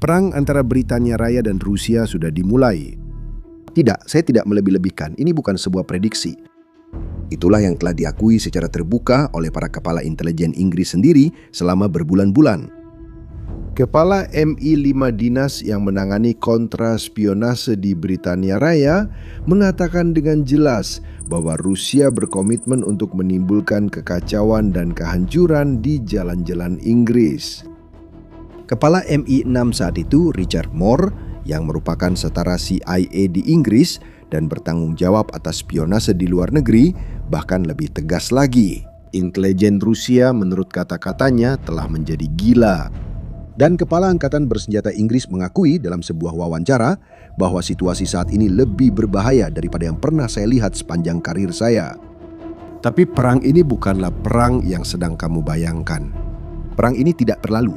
Perang antara Britania Raya dan Rusia sudah dimulai. Tidak, saya tidak melebih-lebihkan. Ini bukan sebuah prediksi. Itulah yang telah diakui secara terbuka oleh para kepala intelijen Inggris sendiri selama berbulan-bulan. Kepala MI5 Dinas yang menangani kontraspionase di Britania Raya mengatakan dengan jelas bahwa Rusia berkomitmen untuk menimbulkan kekacauan dan kehancuran di jalan-jalan Inggris. Kepala MI6 saat itu, Richard Moore, yang merupakan setara CIA di Inggris dan bertanggung jawab atas spionase di luar negeri, bahkan lebih tegas lagi. Intelijen Rusia menurut kata-katanya telah menjadi gila. Dan Kepala Angkatan Bersenjata Inggris mengakui dalam sebuah wawancara bahwa situasi saat ini lebih berbahaya daripada yang pernah saya lihat sepanjang karir saya. Tapi perang ini bukanlah perang yang sedang kamu bayangkan. Perang ini tidak berlalu.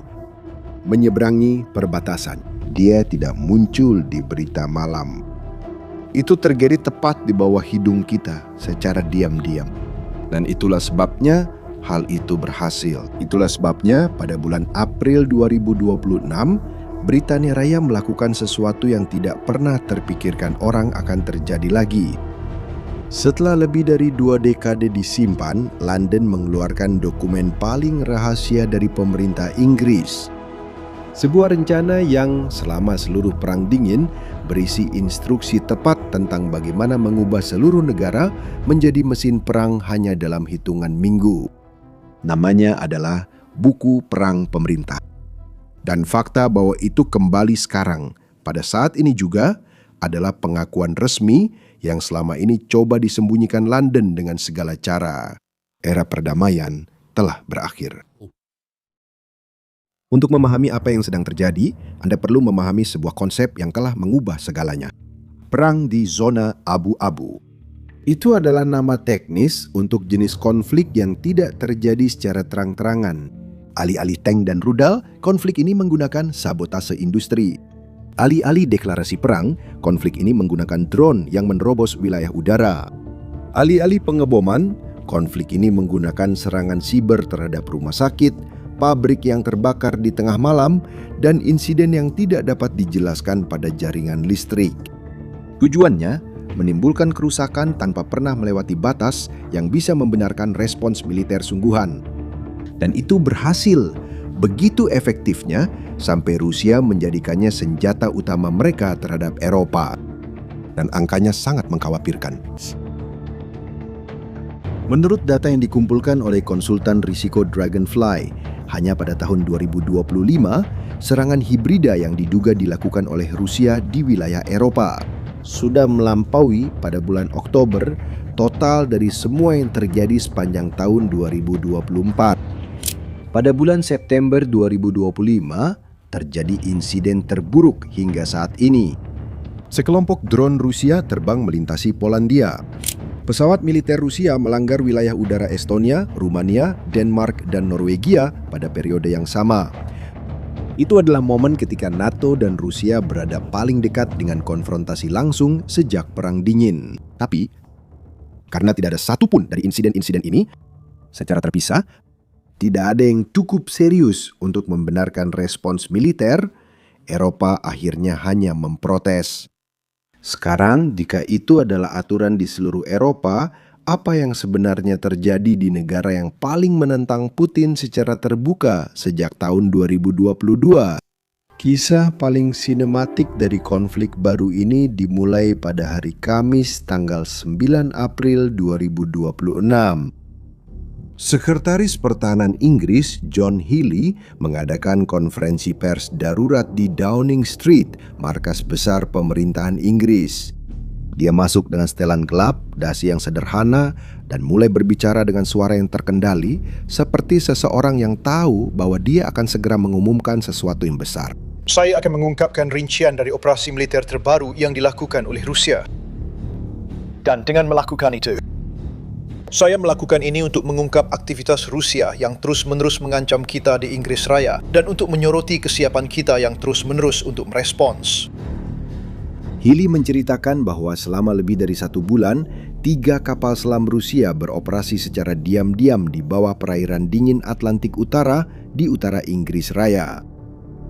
Menyeberangi perbatasan. Dia tidak muncul di berita malam. Itu terjadi tepat di bawah hidung kita secara diam-diam. Dan itulah sebabnya hal itu berhasil. Itulah sebabnya pada bulan April 2026, Britania Raya melakukan sesuatu yang tidak pernah terpikirkan orang akan terjadi lagi. Setelah lebih dari 2 dekade disimpan, London mengeluarkan dokumen paling rahasia dari pemerintah Inggris. Sebuah rencana yang selama seluruh Perang Dingin berisi instruksi tepat tentang bagaimana mengubah seluruh negara menjadi mesin perang hanya dalam hitungan minggu. Namanya adalah Buku Perang Pemerintah. Dan fakta bahwa itu kembali sekarang, pada saat ini juga, adalah pengakuan resmi yang selama ini coba disembunyikan London dengan segala cara. Era perdamaian telah berakhir. Untuk memahami apa yang sedang terjadi, Anda perlu memahami sebuah konsep yang telah mengubah segalanya. Perang di zona abu-abu. Itu adalah nama teknis untuk jenis konflik yang tidak terjadi secara terang-terangan. Alih-alih tank dan rudal, konflik ini menggunakan sabotase industri. Alih-alih deklarasi perang, konflik ini menggunakan drone yang menerobos wilayah udara. Alih-alih pengeboman, konflik ini menggunakan serangan siber terhadap rumah sakit, pabrik yang terbakar di tengah malam, dan insiden yang tidak dapat dijelaskan pada jaringan listrik. Tujuannya, menimbulkan kerusakan tanpa pernah melewati batas yang bisa membenarkan respons militer sungguhan. Dan itu berhasil. Begitu efektifnya, sampai Rusia menjadikannya senjata utama mereka terhadap Eropa. Dan angkanya sangat mengkhawatirkan. Menurut data yang dikumpulkan oleh konsultan risiko Dragonfly, hanya pada tahun 2025, serangan hibrida yang diduga dilakukan oleh Rusia di wilayah Eropa sudah melampaui pada bulan Oktober total dari semua yang terjadi sepanjang tahun 2024. Pada bulan September 2025, terjadi insiden terburuk hingga saat ini. Sekelompok drone Rusia terbang melintasi Polandia. Pesawat militer Rusia melanggar wilayah udara Estonia, Rumania, Denmark, dan Norwegia pada periode yang sama. Itu adalah momen ketika NATO dan Rusia berada paling dekat dengan konfrontasi langsung sejak Perang Dingin. Tapi, karena tidak ada satupun dari insiden-insiden ini, secara terpisah, tidak ada yang cukup serius untuk membenarkan respons militer, Eropa akhirnya hanya memprotes. Sekarang, jika itu adalah aturan di seluruh Eropa, apa yang sebenarnya terjadi di negara yang paling menentang Putin secara terbuka sejak tahun 2022? Kisah paling sinematik dari konflik baru ini dimulai pada hari Kamis tanggal 9 April 2026. Sekretaris Pertahanan Inggris John Healey mengadakan konferensi pers darurat di Downing Street, markas besar pemerintahan Inggris. Dia masuk dengan setelan gelap, dasi yang sederhana, dan mulai berbicara dengan suara yang terkendali, seperti seseorang yang tahu bahwa dia akan segera mengumumkan sesuatu yang besar. Saya akan mengungkapkan rincian dari operasi militer terbaru yang dilakukan oleh Rusia. Dan dengan melakukan itu, saya melakukan ini untuk mengungkap aktivitas Rusia yang terus-menerus mengancam kita di Inggris Raya dan untuk menyoroti kesiapan kita yang terus-menerus untuk merespons. Healey menceritakan bahwa selama lebih dari 1 bulan, 3 kapal selam Rusia beroperasi secara diam-diam di bawah perairan dingin Atlantik Utara di utara Inggris Raya.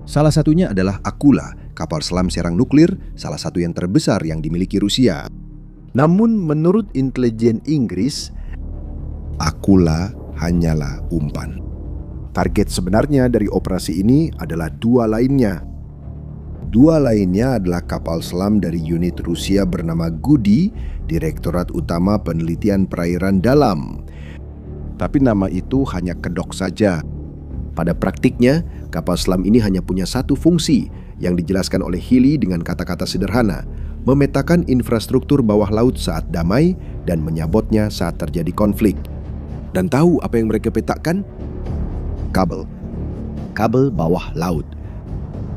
Salah satunya adalah Akula, kapal selam serang nuklir, salah satu yang terbesar yang dimiliki Rusia. Namun menurut intelijen Inggris, Akula hanyalah umpan. Target sebenarnya dari operasi ini adalah dua lainnya. Dua lainnya adalah kapal selam dari unit Rusia bernama Gudi, Direktorat Utama Penelitian Perairan Dalam. Tapi nama itu hanya kedok saja. Pada praktiknya, kapal selam ini hanya punya satu fungsi yang dijelaskan oleh Healy dengan kata-kata sederhana, memetakan infrastruktur bawah laut saat damai dan menyabotnya saat terjadi konflik. Dan tahu apa yang mereka petakan? Kabel bawah laut.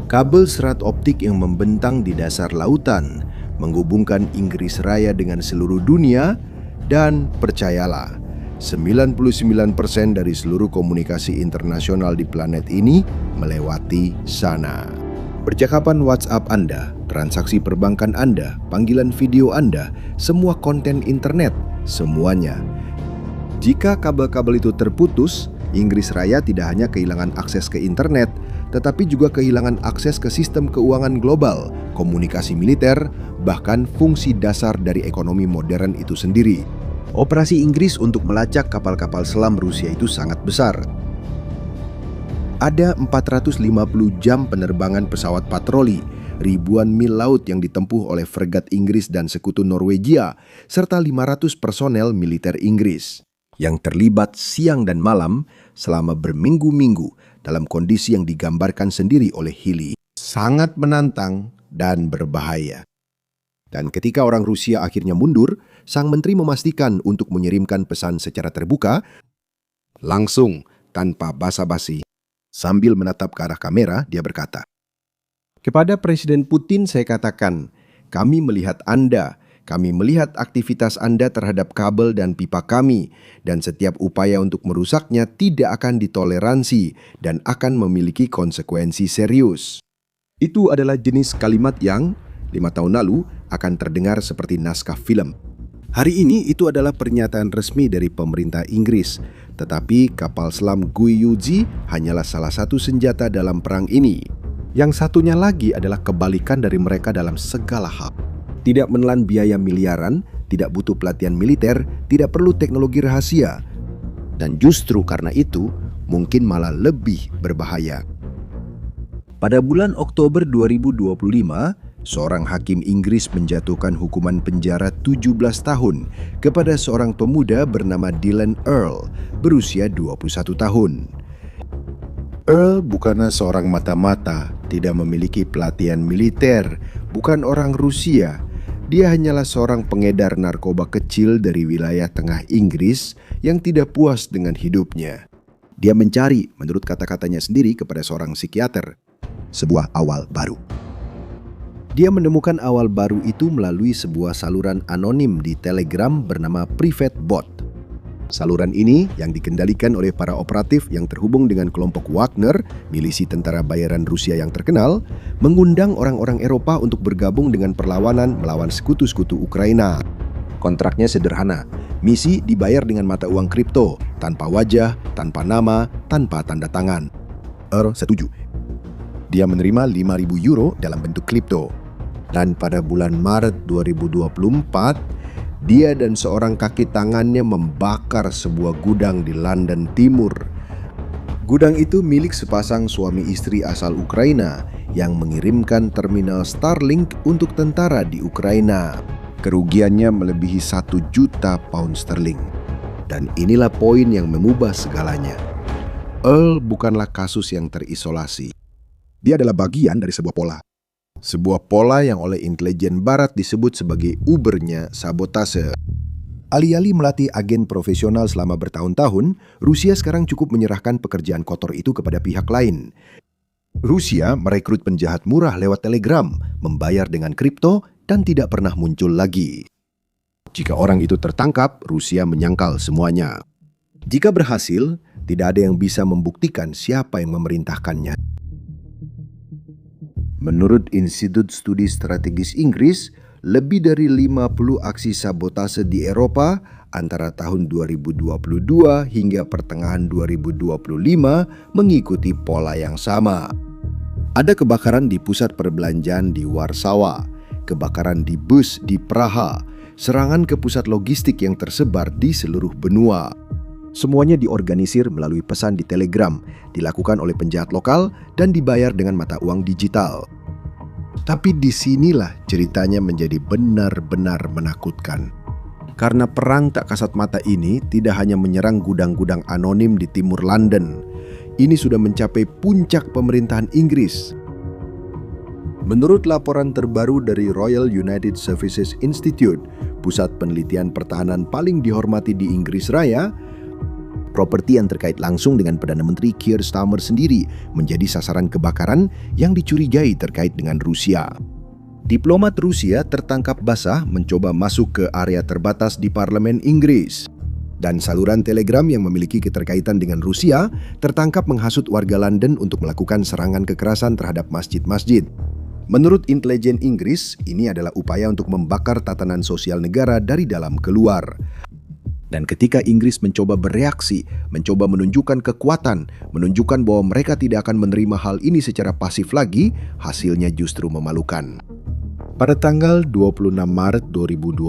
Kabel serat optik yang membentang di dasar lautan, menghubungkan Inggris Raya dengan seluruh dunia, dan percayalah, 99% dari seluruh komunikasi internasional di planet ini melewati sana. Percakapan WhatsApp Anda, transaksi perbankan Anda, panggilan video Anda, semua konten internet, semuanya. Jika kabel-kabel itu terputus, Inggris Raya tidak hanya kehilangan akses ke internet, tetapi juga kehilangan akses ke sistem keuangan global, komunikasi militer, bahkan fungsi dasar dari ekonomi modern itu sendiri. Operasi Inggris untuk melacak kapal-kapal selam Rusia itu sangat besar. Ada 450 jam penerbangan pesawat patroli, ribuan mil laut yang ditempuh oleh fregat Inggris dan sekutu Norwegia, serta 500 personel militer Inggris yang terlibat siang dan malam selama berminggu-minggu dalam kondisi yang digambarkan sendiri oleh Healy. Sangat menantang dan berbahaya. Dan ketika orang Rusia akhirnya mundur, sang menteri memastikan untuk mengirimkan pesan secara terbuka, langsung tanpa basa-basi. Sambil menatap ke arah kamera, dia berkata, "Kepada Presiden Putin saya katakan, kami melihat Anda, kami melihat aktivitas Anda terhadap kabel dan pipa kami, dan setiap upaya untuk merusaknya tidak akan ditoleransi dan akan memiliki konsekuensi serius." Itu adalah jenis kalimat yang 5 tahun lalu akan terdengar seperti naskah film. Hari ini itu adalah pernyataan resmi dari pemerintah Inggris, tetapi kapal selam Guiyuji hanyalah salah satu senjata dalam perang ini. Yang satunya lagi adalah kebalikan dari mereka dalam segala hal. Tidak menelan biaya miliaran, tidak butuh pelatihan militer, tidak perlu teknologi rahasia. Dan justru karena itu, mungkin malah lebih berbahaya. Pada bulan Oktober 2025, seorang hakim Inggris menjatuhkan hukuman penjara 17 tahun kepada seorang pemuda bernama Dylan Earl, berusia 21 tahun. Earl bukanlah seorang mata-mata, tidak memiliki pelatihan militer, bukan orang Rusia. Dia hanyalah seorang pengedar narkoba kecil dari wilayah tengah Inggris yang tidak puas dengan hidupnya. Dia mencari, menurut kata-katanya sendiri kepada seorang psikiater, sebuah awal baru. Dia menemukan awal baru itu melalui sebuah saluran anonim di Telegram bernama Private Bot. Saluran ini yang dikendalikan oleh para operatif yang terhubung dengan kelompok Wagner, milisi tentara bayaran Rusia yang terkenal, mengundang orang-orang Eropa untuk bergabung dengan perlawanan melawan sekutu-sekutu Ukraina. Kontraknya sederhana, misi dibayar dengan mata uang kripto, tanpa wajah, tanpa nama, tanpa tanda tangan. Earl setuju. Dia menerima 5.000 euro dalam bentuk kripto. Dan pada bulan Maret 2024, dia dan seorang kaki tangannya membakar sebuah gudang di London Timur. Gudang itu milik sepasang suami istri asal Ukraina yang mengirimkan terminal Starlink untuk tentara di Ukraina. Kerugiannya melebihi 1 juta pound sterling. Dan inilah poin yang mengubah segalanya. Earl bukanlah kasus yang terisolasi. Dia adalah bagian dari sebuah pola. Sebuah pola yang oleh intelijen barat disebut sebagai Ubernya sabotase. Alih-alih melatih agen profesional selama bertahun-tahun, Rusia sekarang cukup menyerahkan pekerjaan kotor itu kepada pihak lain. Rusia merekrut penjahat murah lewat Telegram, membayar dengan kripto, dan tidak pernah muncul lagi. Jika orang itu tertangkap, Rusia menyangkal semuanya. Jika berhasil, tidak ada yang bisa membuktikan siapa yang memerintahkannya. Menurut Institut Studi Strategis Inggris, lebih dari 50 aksi sabotase di Eropa antara tahun 2022 hingga pertengahan 2025 mengikuti pola yang sama. Ada kebakaran di pusat perbelanjaan di Warsawa, kebakaran di bus di Praha, serangan ke pusat logistik yang tersebar di seluruh benua. Semuanya diorganisir melalui pesan di Telegram, dilakukan oleh penjahat lokal dan dibayar dengan mata uang digital. Tapi disinilah ceritanya menjadi benar-benar menakutkan. Karena perang tak kasat mata ini tidak hanya menyerang gudang-gudang anonim di timur London, ini sudah mencapai puncak pemerintahan Inggris. Menurut laporan terbaru dari Royal United Services Institute, pusat penelitian pertahanan paling dihormati di Inggris Raya, properti yang terkait langsung dengan Perdana Menteri Keir Starmer sendiri menjadi sasaran kebakaran yang dicurigai terkait dengan Rusia. Diplomat Rusia tertangkap basah mencoba masuk ke area terbatas di Parlemen Inggris. Dan saluran Telegram yang memiliki keterkaitan dengan Rusia tertangkap menghasut warga London untuk melakukan serangan kekerasan terhadap masjid-masjid. Menurut intelijen Inggris, ini adalah upaya untuk membakar tatanan sosial negara dari dalam keluar. Dan ketika Inggris mencoba bereaksi, mencoba menunjukkan kekuatan, menunjukkan bahwa mereka tidak akan menerima hal ini secara pasif lagi, hasilnya justru memalukan. Pada tanggal 26 Maret 2026,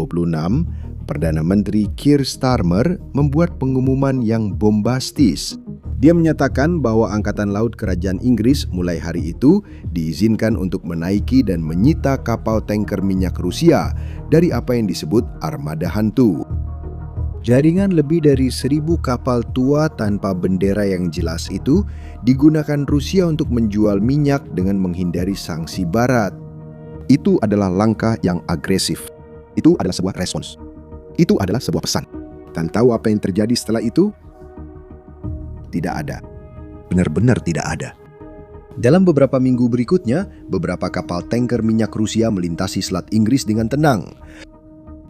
Perdana Menteri Keir Starmer membuat pengumuman yang bombastis. Dia menyatakan bahwa Angkatan Laut Kerajaan Inggris mulai hari itu diizinkan untuk menaiki dan menyita kapal tanker minyak Rusia dari apa yang disebut armada hantu. Jaringan lebih dari 1.000 kapal tua tanpa bendera yang jelas itu digunakan Rusia untuk menjual minyak dengan menghindari sanksi Barat. Itu adalah langkah yang agresif. Itu adalah sebuah respons. Itu adalah sebuah pesan. Dan tahu apa yang terjadi setelah itu? Tidak ada. Benar-benar tidak ada. Dalam beberapa minggu berikutnya, beberapa kapal tanker minyak Rusia melintasi Selat Inggris dengan tenang.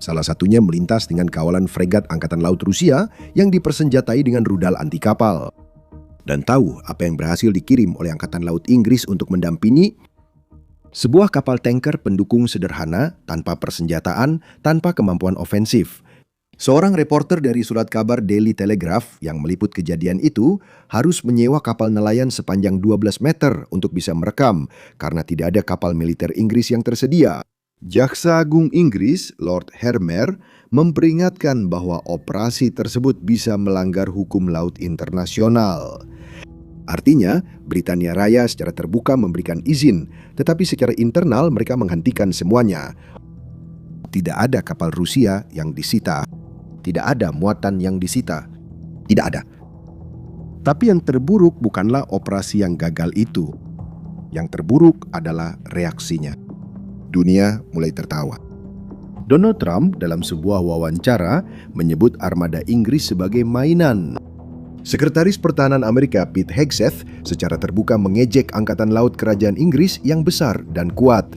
Salah satunya melintas dengan kawalan fregat Angkatan Laut Rusia yang dipersenjatai dengan rudal anti kapal. Dan tahu apa yang berhasil dikirim oleh Angkatan Laut Inggris untuk mendampingi? Sebuah kapal tanker pendukung sederhana, tanpa persenjataan, tanpa kemampuan ofensif. Seorang reporter dari surat kabar Daily Telegraph yang meliput kejadian itu harus menyewa kapal nelayan sepanjang 12 meter untuk bisa merekam karena tidak ada kapal militer Inggris yang tersedia. Jaksa Agung Inggris, Lord Hermer, memperingatkan bahwa operasi tersebut bisa melanggar hukum laut internasional. Artinya, Britania Raya secara terbuka memberikan izin, tetapi secara internal mereka menghentikan semuanya. Tidak ada kapal Rusia yang disita. Tidak ada muatan yang disita. Tidak ada. Tapi yang terburuk bukanlah operasi yang gagal itu. Yang terburuk adalah reaksinya. Dunia mulai tertawa. Donald Trump dalam sebuah wawancara menyebut armada Inggris sebagai mainan. Sekretaris Pertahanan Amerika Pete Hegseth secara terbuka mengejek Angkatan Laut Kerajaan Inggris yang besar dan kuat.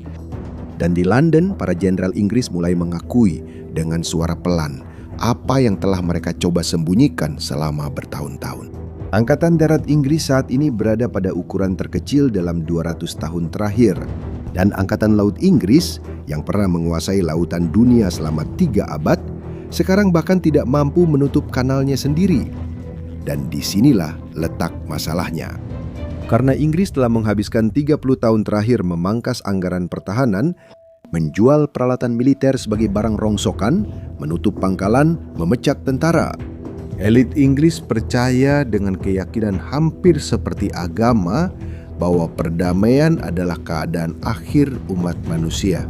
Dan di London, para jenderal Inggris mulai mengakui dengan suara pelan apa yang telah mereka coba sembunyikan selama bertahun-tahun. Angkatan Darat Inggris saat ini berada pada ukuran terkecil dalam 200 tahun terakhir. Dan Angkatan Laut Inggris yang pernah menguasai lautan dunia selama 3 abad, sekarang bahkan tidak mampu menutup kanalnya sendiri. Dan disinilah letak masalahnya. Karena Inggris telah menghabiskan 30 tahun terakhir memangkas anggaran pertahanan, menjual peralatan militer sebagai barang rongsokan, menutup pangkalan, memecat tentara. Elit Inggris percaya dengan keyakinan hampir seperti agama bahwa perdamaian adalah keadaan akhir umat manusia.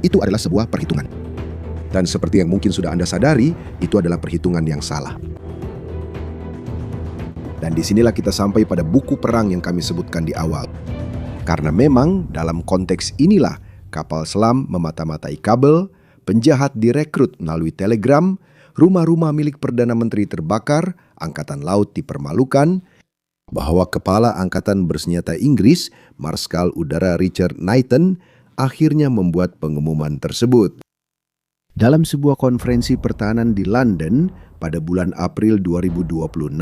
Itu adalah sebuah perhitungan. Dan seperti yang mungkin sudah Anda sadari, itu adalah perhitungan yang salah. Dan disinilah kita sampai pada buku perang yang kami sebutkan di awal. Karena memang dalam konteks inilah kapal selam memata-matai kabel, penjahat direkrut melalui telegram, rumah-rumah milik Perdana Menteri terbakar, Angkatan Laut dipermalukan, bahwa Kepala Angkatan Bersenjata Inggris, Marskal Udara Richard Knighton, akhirnya membuat pengumuman tersebut. Dalam sebuah konferensi pertahanan di London pada bulan April 2026,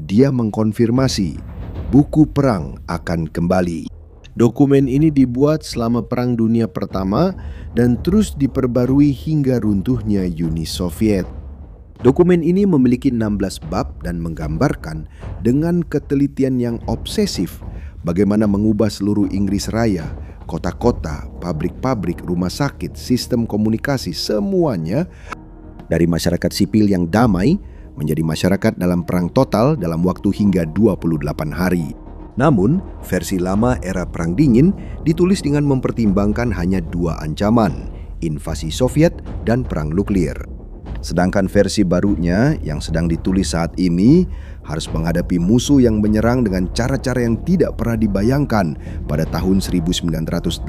dia mengkonfirmasi buku perang akan kembali. Dokumen ini dibuat selama Perang Dunia Pertama dan terus diperbarui hingga runtuhnya Uni Soviet. Dokumen ini memiliki 16 bab dan menggambarkan dengan ketelitian yang obsesif bagaimana mengubah seluruh Inggris Raya, kota-kota, pabrik-pabrik, rumah sakit, sistem komunikasi, semuanya dari masyarakat sipil yang damai menjadi masyarakat dalam perang total dalam waktu hingga 28 hari. Namun, versi lama era Perang Dingin ditulis dengan mempertimbangkan hanya dua ancaman, invasi Soviet dan perang nuklir. Sedangkan versi barunya yang sedang ditulis saat ini harus menghadapi musuh yang menyerang dengan cara-cara yang tidak pernah dibayangkan pada tahun 1989.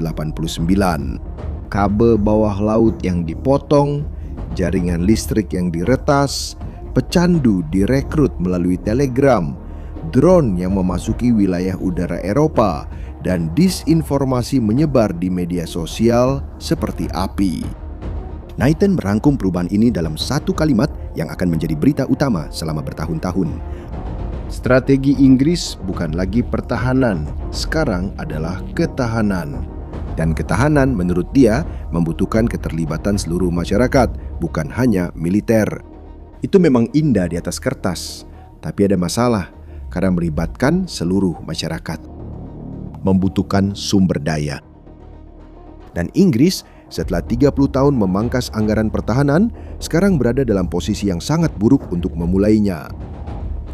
Kabel bawah laut yang dipotong, jaringan listrik yang diretas, pecandu direkrut melalui telegram, drone yang memasuki wilayah udara Eropa, dan disinformasi menyebar di media sosial seperti api. Knighton merangkum perubahan ini dalam satu kalimat yang akan menjadi berita utama selama bertahun-tahun. Strategi Inggris bukan lagi pertahanan, sekarang adalah ketahanan. Dan ketahanan menurut dia membutuhkan keterlibatan seluruh masyarakat, bukan hanya militer. Itu memang indah di atas kertas, tapi ada masalah karena melibatkan seluruh masyarakat. Membutuhkan sumber daya. Dan Inggris setelah 30 tahun memangkas anggaran pertahanan, sekarang berada dalam posisi yang sangat buruk untuk memulainya.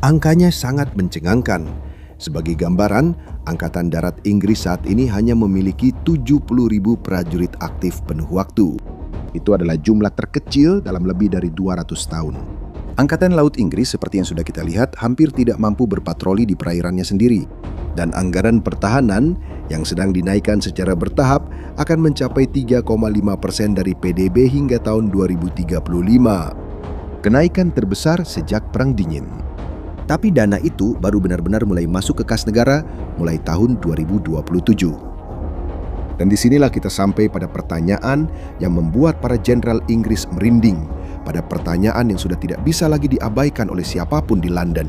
Angkanya sangat mencengangkan. Sebagai gambaran, Angkatan Darat Inggris saat ini hanya memiliki 70.000 prajurit aktif penuh waktu. Itu adalah jumlah terkecil dalam lebih dari 200 tahun. Angkatan Laut Inggris seperti yang sudah kita lihat hampir tidak mampu berpatroli di perairannya sendiri. Dan anggaran pertahanan yang sedang dinaikkan secara bertahap akan mencapai 3,5% dari PDB hingga tahun 2035. Kenaikan terbesar sejak Perang Dingin. Tapi dana itu baru benar-benar mulai masuk ke kas negara mulai tahun 2027. Dan disinilah kita sampai pada pertanyaan yang membuat para jenderal Inggris merinding. Pada pertanyaan yang sudah tidak bisa lagi diabaikan oleh siapapun di London.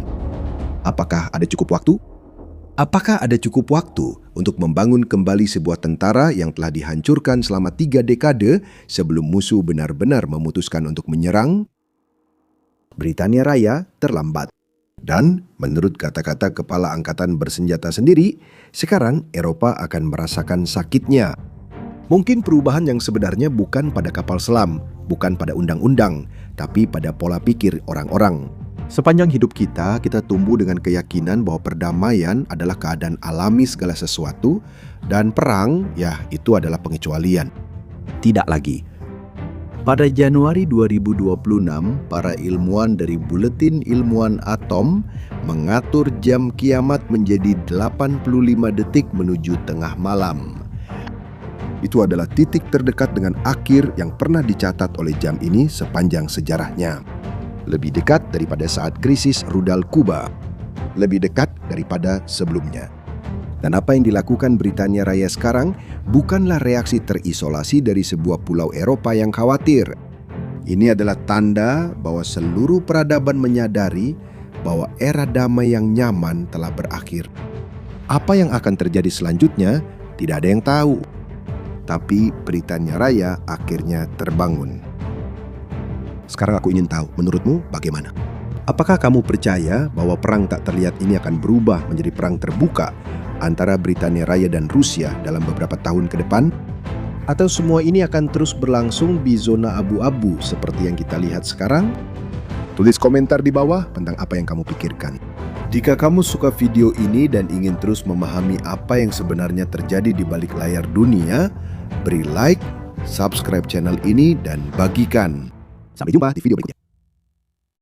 Apakah ada cukup waktu? Apakah ada cukup waktu untuk membangun kembali sebuah tentara yang telah dihancurkan selama 3 dekade sebelum musuh benar-benar memutuskan untuk menyerang? Britania Raya terlambat. Dan menurut kata-kata Kepala Angkatan Bersenjata sendiri, sekarang Eropa akan merasakan sakitnya. Mungkin perubahan yang sebenarnya bukan pada kapal selam, bukan pada undang-undang, tapi pada pola pikir orang-orang. Sepanjang hidup kita tumbuh dengan keyakinan bahwa perdamaian adalah keadaan alami segala sesuatu dan perang, ya itu adalah pengecualian. Tidak lagi. Pada Januari 2026, para ilmuwan dari Buletin Ilmuwan Atom mengatur jam kiamat menjadi 85 detik menuju tengah malam. Itu adalah titik terdekat dengan akhir yang pernah dicatat oleh jam ini sepanjang sejarahnya. Lebih dekat daripada saat krisis rudal Kuba. Lebih dekat daripada sebelumnya. Dan apa yang dilakukan Britania Raya sekarang bukanlah reaksi terisolasi dari sebuah pulau Eropa yang khawatir. Ini adalah tanda bahwa seluruh peradaban menyadari bahwa era damai yang nyaman telah berakhir. Apa yang akan terjadi selanjutnya tidak ada yang tahu. Tapi Britania Raya akhirnya terbangun. Sekarang aku ingin tahu, menurutmu bagaimana? Apakah kamu percaya bahwa perang tak terlihat ini akan berubah menjadi perang terbuka antara Britania Raya dan Rusia dalam beberapa tahun ke depan? Atau semua ini akan terus berlangsung di zona abu-abu seperti yang kita lihat sekarang? Tulis komentar di bawah tentang apa yang kamu pikirkan. Jika kamu suka video ini dan ingin terus memahami apa yang sebenarnya terjadi di balik layar dunia, beri like, subscribe channel ini, dan bagikan. Sampai jumpa di video berikutnya.